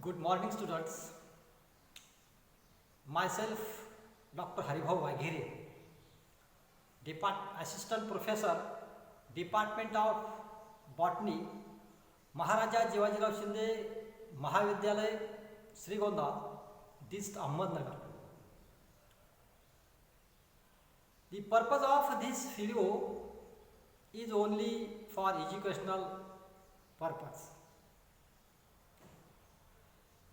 Good morning, students. Myself, Dr. Waghire, Assistant Professor, Department of Botany, Maharaja Jivajirao Shinde Mahavidyalay, Srigonda, Dist Ahmednagar. The purpose of this video is only for educational purpose.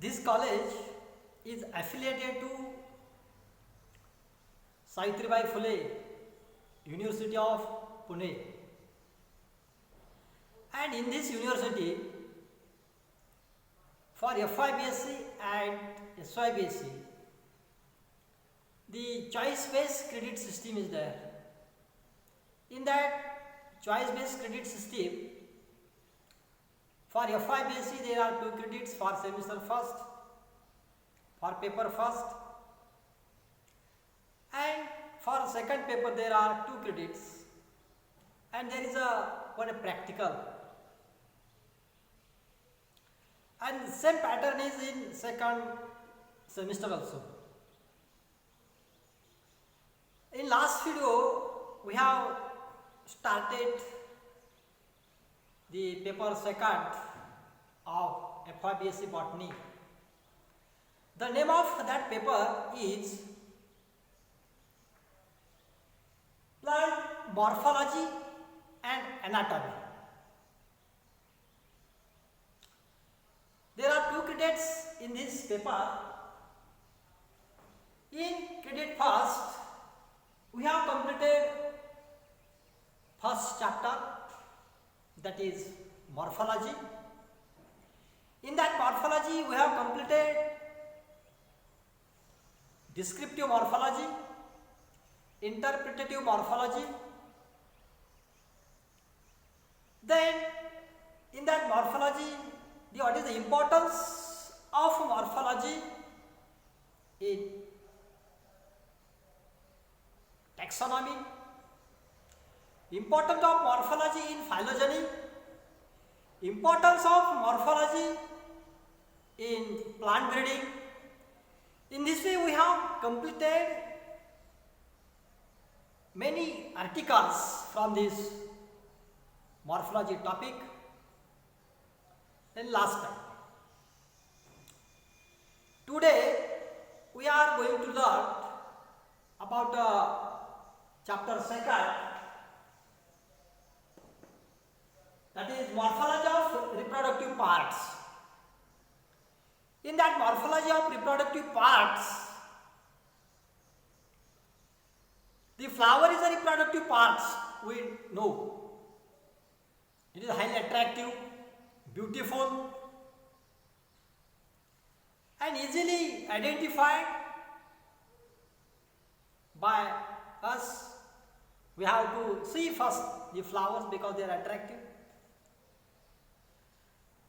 This college is affiliated to Savitribai Phule, University of Pune. And in this university, for FIBSc and SYBSc, the choice-based credit system is there. In that choice-based credit system, for FIBSc there are 2 credits for semester first, for paper first, and for second paper there are 2 credits, and there is one practical. And same pattern is in second semester also. In last video we have started the paper second of FIBSc Botany. The name of that paper is Plant Morphology and Anatomy. There are 2 credits in this paper. In credit first, we have completed first chapter, that is morphology. In that morphology, we have completed descriptive morphology, interpretative morphology. Then, in that morphology, what is the importance of morphology in taxonomy, importance of morphology in phylogeny, importance of morphology in plant breeding. In this way, we have completed many articles from this morphology topic in last time. Today, we are going to learn about chapter 2nd, that is morphology of reproductive parts. In that morphology of reproductive parts, the flower is a reproductive parts, we know. It is highly attractive, beautiful, and easily identified by us. We have to see first the flowers because they are attractive.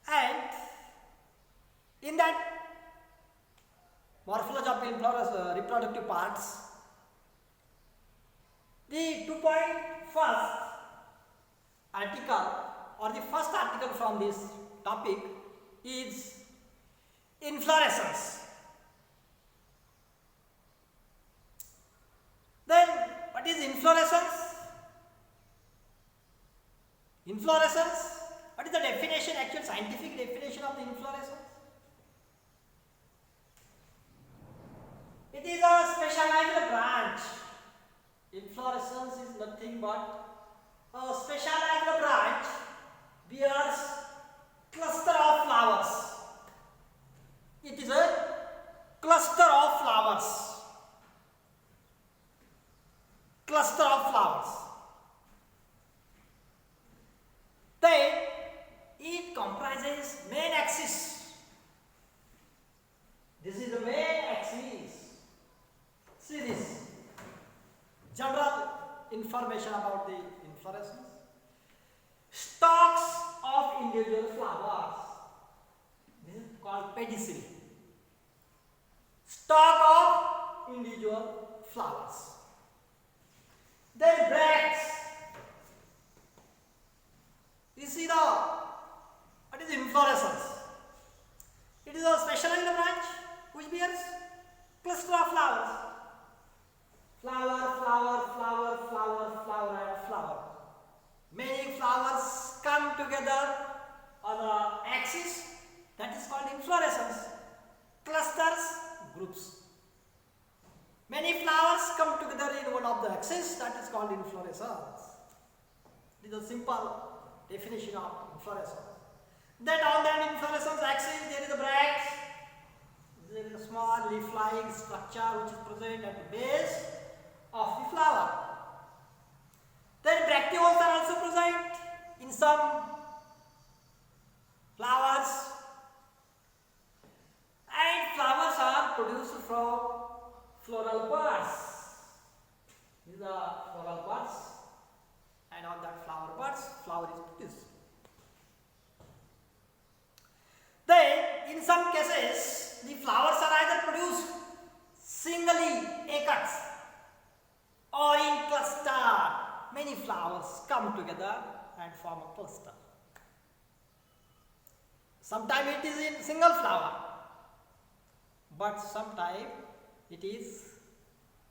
And in that morphology of reproductive parts, the 2.1st article or the first article from this topic is inflorescence. Then what is inflorescence? Inflorescence, what is the definition, actual scientific definition of the inflorescence? It is a specialized branch. Inflorescence is nothing but a specialized branch bears cluster of flowers. It is a cluster of flowers. Cluster of flowers. Then it comprises main axis. This is the main axis. See this. General information about the inflorescence. Stalks of individual flowers. This is called pedicel. Stalk of individual flowers. Then bracts. You see what is inflorescence? It is is a specialized branch which bears cluster of flowers. Flower, flower, flower, flower, flower and flower. Many flowers come together on the axis, that is called inflorescence. Clusters, groups. Many flowers come together in one of the axes, that is called inflorescence. This is a simple definition of inflorescence. Then on that inflorescence axis there is a branch. There is a small leaf-like structure which is present at the base of the flower. Then bracteoles are also present in some flowers, and flowers are produced from floral buds. These are floral buds, and on that flower buds, flower is produced. Then, in some cases, the flowers are either produced singly, apex, or in cluster. Many flowers come together and form a cluster. Sometimes it is in single flower, but sometimes it is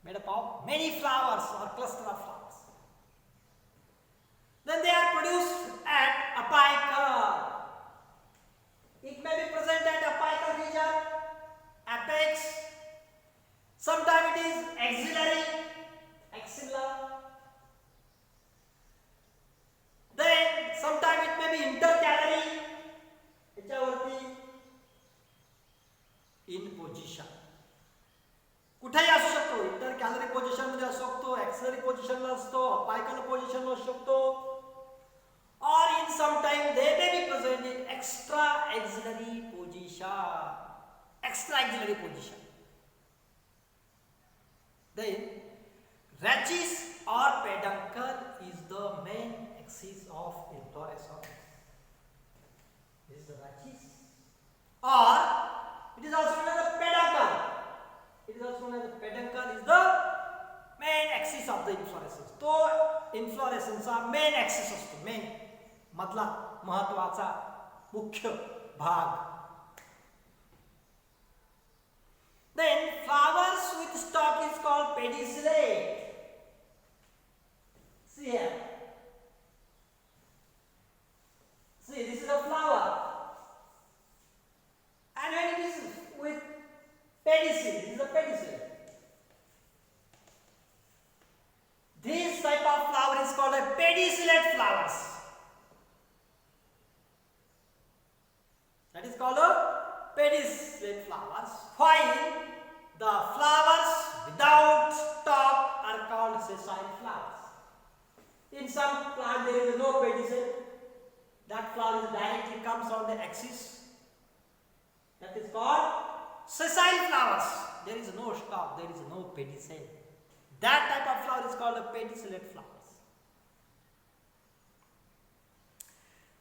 made up of many flowers or cluster of flowers. Then they are produced at apical. It may be present at apical region, apex. Sometimes it is axillary, axilla. Then sometimes it may be intercalary, in position. कुठेही असू शकतो, इंटरकॅलरी position मध्ये असू शकतो, axillary पोझिशनला असतो, apical पोझिशनला असू शकतो, or in some time they may be present in extra axillary position. Extra axillary position. Then rachis or peduncle is the main axis of inflorescence. This is the rachis, or it is also known as the peduncle. It is also known as the peduncle is the main axis of the inflorescence. तो inflorescence चा main axis असतो, main मधला महत्वाचा मुख्य भाग. Then flowers with stalk is called pedicellate. See here. See, this is a flower, and when it is with pedicel, this is a pedicel. This type of flower is called a pedicellate flowers. That is called a pedicellate flowers. While the flowers without stalk are called sessile flowers. In some plant there is no pedicel. That flower directly comes on the axis. That is called sessile flowers. There is no stalk, there is no pedicel. That type of flower is called a pedicellate flowers.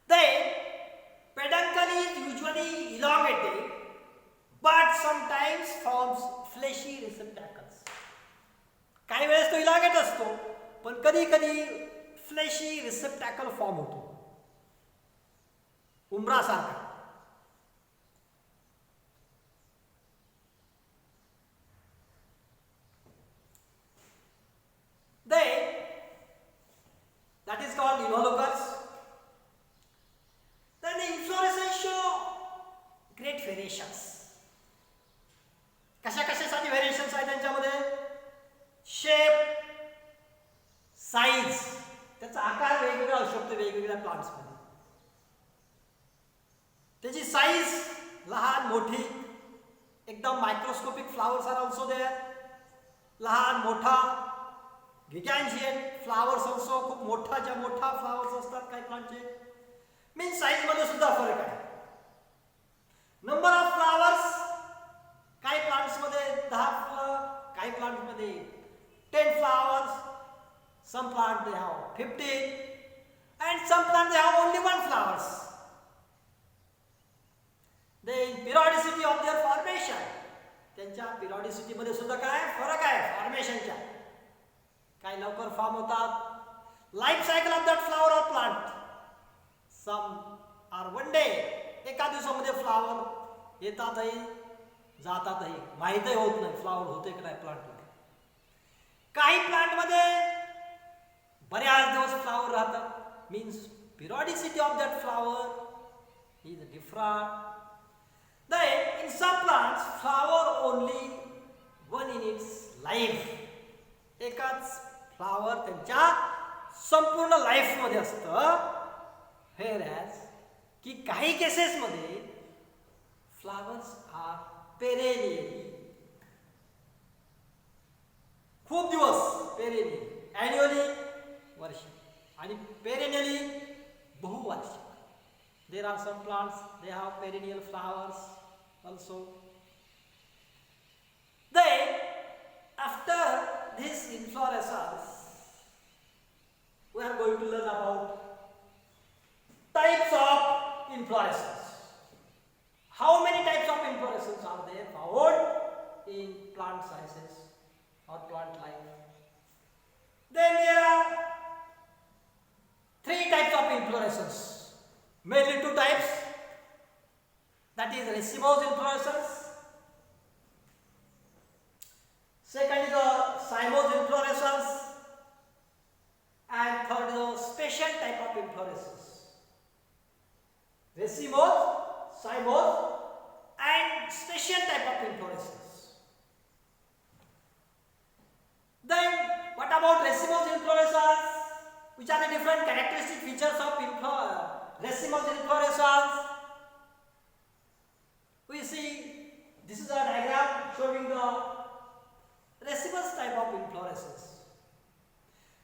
Then peduncle is usually elongated, but sometimes forms fleshy receptacles. काही वेळेस तो elongate असतो, पण कधी कधी fleshy receptacle form होतो, उंबरासारखा. Then that is called involucres. Then the inflorescence show great variations. कशासाठी variations आहेत त्यांच्यामध्ये? शेप, साईज, त्याचा आकार वेगवेगळा असू शकतो वेगवेगळ्या प्लांट्स मध्ये. त्याची साईज लहान मोठी, एकदम microscopic flowers are also there. लहान मोठा, गिगॅन्शियन फ्लावर्स ऑल्सो, खूप मोठा फ्लावर्स असतात काही प्लांटचे. मीन्स साईज मध्ये सुद्धा फरक आहे. नंबर ऑफ फ्लावर्स, काही प्लांट्स मध्ये 10 फ्लावर, काही प्लांट्स मध्ये 10 flowers. Some plant they have 15 and some plants they have only one flowers. Then periodicity of their formation, त्यांच्या periodicity मध्ये सुद्धा काय फरक आहे फॉर्मेशनच्या. काही लवकर फॉर्म होतात. Life cycle of that flower or plant, some are one day, एका दिवसामध्ये फ्लावर येतातही जातातही, माहीतही होत नाही फ्लावर होते की नाही प्लांटमध्ये. काही प्लांटमध्ये बऱ्याच दिवस फ्लावर राहतात, means periodicity of that flower is different. Then in some plants flower only one in its life. एकाच फ्लावर त्यांच्या संपूर्ण लाईफ मध्ये असतं. Whereas की काही केसेस मध्ये फ्लावर्स आर पेरेनियली, खूप दिवस पेरेनियली, एन्युअली वर्ष, आणि पेरेनियली बहुवार्षिक. There are some plants, they have perennial flowers also. Then, after this inflorescence, we are going to learn about types of inflorescence. How many types of inflorescence are there found in plant sciences or plant life? Then there are three types of inflorescence. Mainly two types, that is racemose inflorescence. Second is a cymose inflorescence, and third is a special type of inflorescence. Racemose, cymose, and special type of inflorescence. Then what about racemose inflorescence? Which are the different characteristic features of racemose inflorescence? We see this is a diagram showing the racemose type of inflorescence.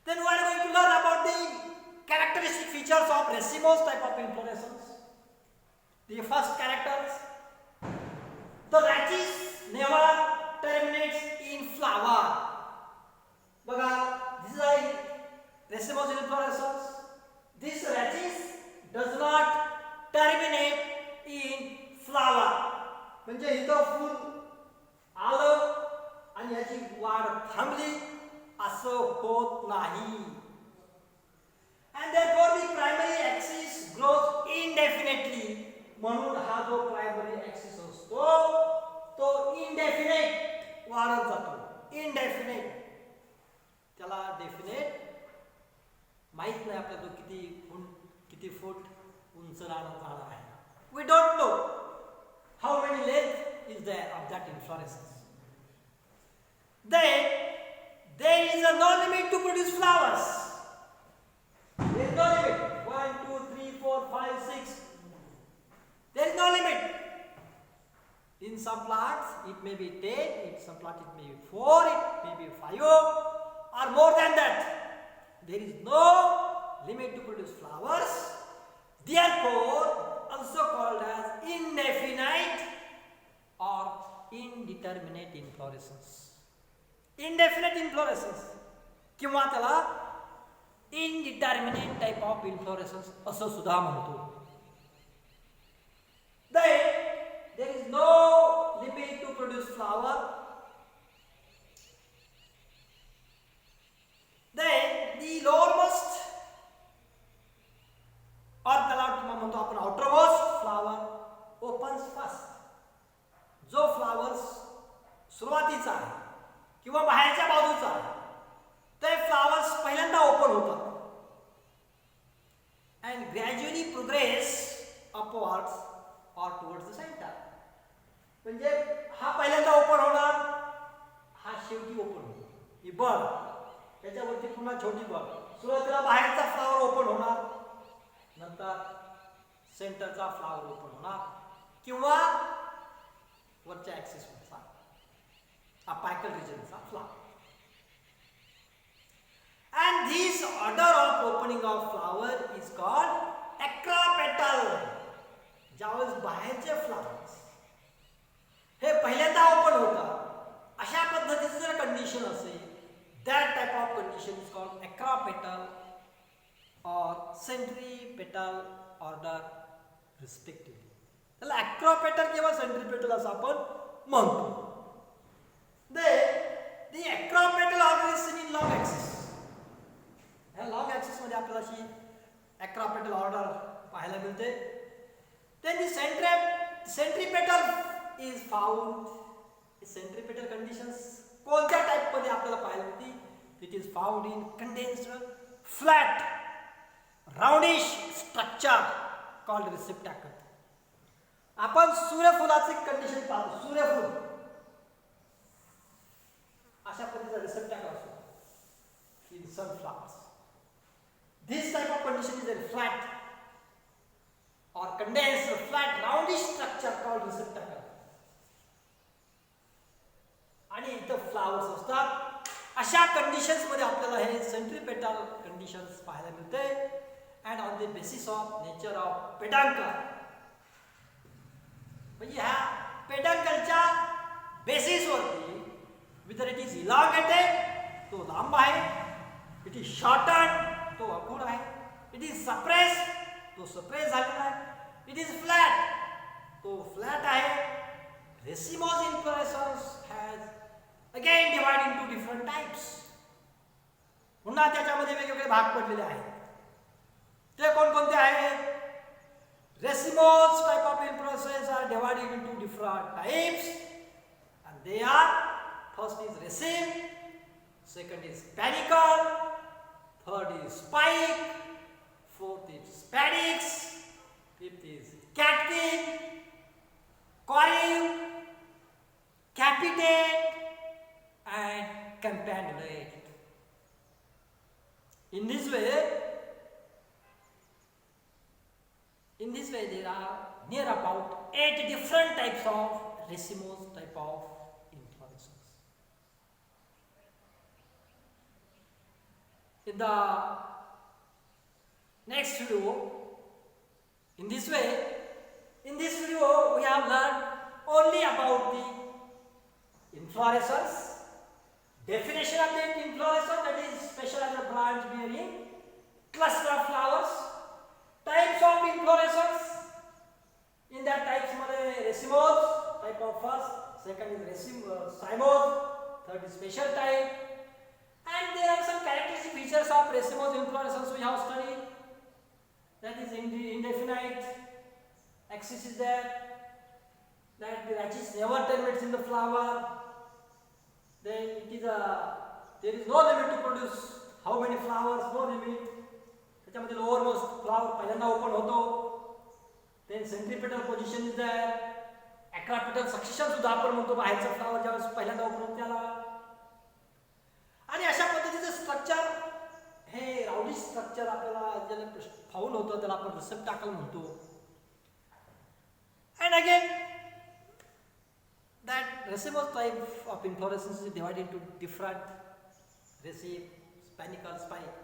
Then we are going to learn about the characteristic features of racemose type of inflorescence. The first characters: the rachis never terminates in flower. बघा, this is a racemose inflorescence. This rachis does not terminate in flower. म्हणजे इथं फूल आलं आणि याची वाढ थांबली असं होत नाही. And therefore the primary axis grows indefinitely. म्हणून हा जो प्रायमरी ऍक्सिस असतो तो इनडेफिनेट वाढत जातो. इनडेफिनेट, त्याला डेफिनेट माहित नाही आपल्याला तो किती फूट उंच जाणार आहे. We don't know how many length is there of that inflorescence. Then there is a no limit to produce flowers. There is no limit. 1, 2, 3, 4, 5, 6. There is no limit. In some plants it may be 10, in some plants it may be 4, it may be 5 or more than that. There is no limit to produce flowers. Therefore, also called as indefinite or indeterminate inflorescence. Indefinite inflorescence किंवा त्याला indeterminate type of inflorescence असं सुद्धा म्हणतो. Then there is no limit to produce flower. Then the lowermost or त्याला म्हणतो आपण outermost flower opens first. जो flowers सुरुवातीचा आहे किंवा बाहेरच्या बाजूचा आहे ते फ्लावर्स पहिल्यांदा ओपन होतात and gradually progress upwards or towards the center. म्हणजे हा पहिल्यांदा ओपन होणार, हा शेवटी ओपन होणार. ही बड, त्याच्यावरती पुन्हा छोटी बड. सुरुवातीला बाहेरचा फ्लावर ओपन होणार, नंतर सेंटरचा फ्लावर ओपन होणार किंवा वरच्या ऍक्सिस वरचा apical रिजनचा flower. And this order of opening of flower is called acropetal. ज्यावेळेस बाहेरचे फ्लावर्स हे पहिल्यांदा ओपन होतात, अशा पद्धतीचं जर कंडिशन असेल, that type of condition is called acropetal or centripetal order respectively. त्याला acropetal किंवा centripetal असं आपण म्हणतो. The acropetal order is seen in long axis. ह्या लॉंग ऍक्सिस मध्ये आपल्याला अशी acropetal order पाहायला मिळते. Then centripetal is found. Centripetal conditions कोणत्या टाइप मध्ये आपल्याला पाहायला मिळते? It is found in condensed flat roundish structure called receptacle. आपण सूर्यफुलाचे कंडिशन पाहतो. सूर्यफूल अशा पद्धतीचा रिसेप्टॅकल असतो in sunflowers. This type of condition is a flat or condensed flat roundish structure called receptacle. आणि इथं फ्लावर्स असतात. अशा कंडिशन्स मध्ये आपल्याला हे सेंट्रीपेटल कंडिशन्स पाहायला मिळते. And on the basis of nature of peduncle, म्हणजे ह्या पेडंकलच्या बेसिसवरती विदर इट इज इलॉंगेटेड, तो लांब आहे. इट इज शॉर्टन, तो अपूर्ण आहे. इट इज सप्रेस, तो सप्रेस झालेला आहे. इट इज फ्लॅट, तो फ्लॅट आहे. Racemose inflorescence has again divide into different types. पुन्हा त्याच्यामध्ये वेगवेगळे भाग पडलेले आहेत. ते कोणकोणते आहेत? Racemose type of inflorescence are divided into different types and they are, first is raceme, second is panicle, third is spike, fourth is spadix, fifth is catkin, coil, capitate and campanulate. In this way there are near about 8 different types of racemose type of inflorescence. In the next video, in this video we have learned only about the inflorescence, definition of the inflorescence, that is special as a branch bearing cluster of flowers, types of inflorescence. In that types मध्ये racemose type of first, second is cymose, third is special type, and there are some characteristic features of racemose inflorescence we have studied. That is indefinite axis is there, that the axis never terminates in the flower. Then there is no limit to produce how many flowers, no limit. त्याच्यामध्ये lowermost flower पहिल्यांदा open होतो. Then centripetal position is there. Acropetal succession सुद्धा आपण म्हणतो बाहेरचा flower ज्यावेळेस पहिल्यांदा open होतो त्याला. आणि अशा पद्धतीचं स्ट्रक्चर, हे राउंडिश स्ट्रक्चर आपल्याला ज्याला फाउंड होतं त्याला आपण रिसेप्टॅकल म्हणतो. And again that racemose type of inflorescence is divided into different raceme, panicle, spike.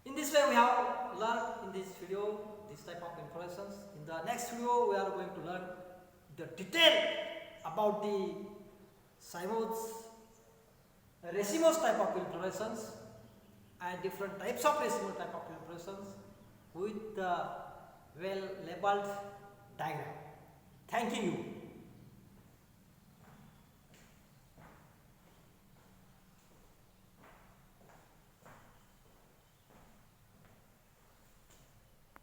In this way we have learned in this video this type of inflorescence. In the next video we are going to learn the detail about the cymose, racemose type of inflorescence and different types of racemose type of inflorescence with the well labeled diagram. Thanking you.